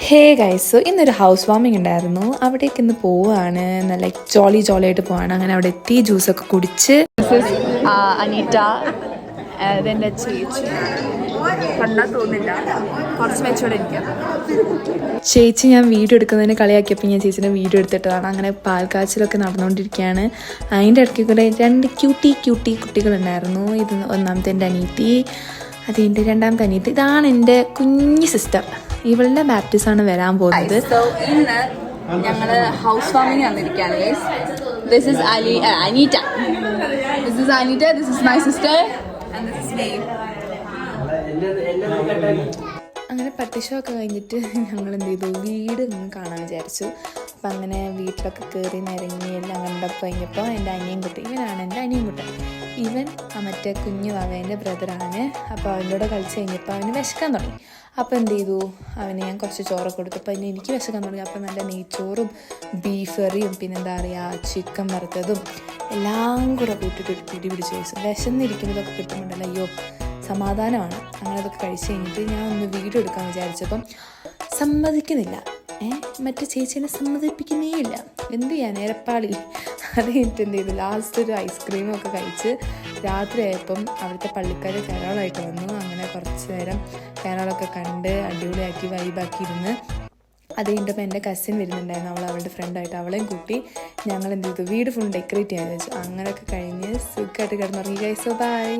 Hey guys, so ഇന്നൊരു house warming ഉണ്ടായിരുന്നു. അവിടേക്ക് ഇന്ന് പോവുകയാണ്. നല്ല ജോളിയായിട്ട് പോവാണ്. അങ്ങനെ അവിടെ എത്തി ജ്യൂസൊക്കെ കുടിച്ച് അനീറ്റ ഇതെൻ്റെ ചേച്ചി കണ്ടാൽ തോന്നില്ല, കുറച്ച് മെച്ചോടെ ഇരിക്കാം. ചേച്ചി ഞാൻ വീഡിയോ എടുക്കുന്നതിന് കളിയാക്കിയപ്പോൾ ഞാൻ ചേച്ചിൻ്റെ വീഡിയോ എടുത്തിട്ടതാണ്. അങ്ങനെ പാൽക്കാച്ചിലൊക്കെ നടന്നുകൊണ്ടിരിക്കുകയാണ്. അതിൻ്റെ ഇടയ്ക്ക് കൂടെ 2 ക്യൂട്ടി കുട്ടികളുണ്ടായിരുന്നു. ഇത് ഒന്നാമത്തെ എൻ്റെ അനീറ്റി, അതിൻ്റെ രണ്ടാമത്തെ അനീറ്റി. ഇതാണ് എൻ്റെ കുഞ്ഞു സിസ്റ്റർ. ഇവളുടെ ബാപ്റ്റിസാണ് വരാൻ പോകുന്നത്. ഇന്ന് ഞങ്ങൾ ഹൗസ് വാമിങ് വന്നിരിക്കുകയാണ്. This is Anita, this is my sister and this is me. അങ്ങനെ പട്ടിഷമൊക്കെ കഴിഞ്ഞിട്ട് ഞങ്ങൾ എന്ത് ചെയ്തു, വീട് ഒന്ന് കാണാൻ വിചാരിച്ചു. അപ്പം അങ്ങനെ വീട്ടിലൊക്കെ കയറി നിരങ്ങി എല്ലാം കണ്ടപ്പോൾ കഴിഞ്ഞപ്പോൾ എൻ്റെ അനിയൻകുട്ടി, ഇവനാണ് എൻ്റെ അനിയൻകുട്ടൻ. ഇവൻ മറ്റേ കുഞ്ഞു വാവേൻ്റെ ബ്രദറാണ്. അപ്പോൾ അവൻ്റെ കൂടെ കളിച്ച് കഴിഞ്ഞപ്പോൾ അവന് വിശക്കാൻ തുടങ്ങി. അപ്പോൾ എന്ത് ചെയ്തു, അവന് ഞാൻ കുറച്ച് ചോറൊക്കെ കൊടുത്തപ്പോൾ അതിന് എനിക്ക് വിശക്കാൻ തുടങ്ങി. അപ്പോൾ നല്ല നെയ്ച്ചോറും ബീഫ് കറിയും പിന്നെന്താ പറയുക ചിക്കൻ വറുത്തതും എല്ലാം കൂടെ കൂട്ടിട്ട് പിടി പിടിച്ച് കഴിച്ചു. വിശന്നിരിക്കുന്നതൊക്കെ കിട്ടുന്നുണ്ടല്ലോ, അയ്യോ സമാധാനമാണ്. അങ്ങനെ അതൊക്കെ കഴിച്ച് കഴിഞ്ഞിട്ട് ഞാൻ ഒന്ന് വീഡിയോ എടുക്കാൻ വിചാരിച്ചപ്പം സമ്മതിക്കുന്നില്ല. മറ്റേ ചേച്ചീനെ സമ്മതിപ്പിക്കുന്നേ ഇല്ല. എന്ത് ചെയ്യാൻ, നേരപ്പാളി. അത് കഴിഞ്ഞിട്ട് എന്ത് ചെയ്തു, ലാസ്റ്റ് ഒരു ഐസ്ക്രീമൊക്കെ കഴിച്ച് രാത്രിയായപ്പം അവിടുത്തെ പള്ളിക്കാർ കരോളായിട്ട് വന്നു. അങ്ങനെ കുറച്ച് നേരം കരോളൊക്കെ കണ്ട് അടിപൊളിയാക്കി വൈബാക്കി ഇരുന്ന് അത് കഴിഞ്ഞപ്പോൾ എൻ്റെ കസിൻ വരുന്നുണ്ടായിരുന്നു. അവളുടെ ഫ്രണ്ടായിട്ട് അവളെയും കൂട്ടി ഞങ്ങൾ എന്ത് ചെയ്തു, വീട് ഫുൾ ഡെക്കറേറ്റ് ചെയ്യാൻ വെച്ചു. അങ്ങനെയൊക്കെ കഴിഞ്ഞ് സുഖമായിട്ട് കിടന്നുറങ്ങി. Guys, by.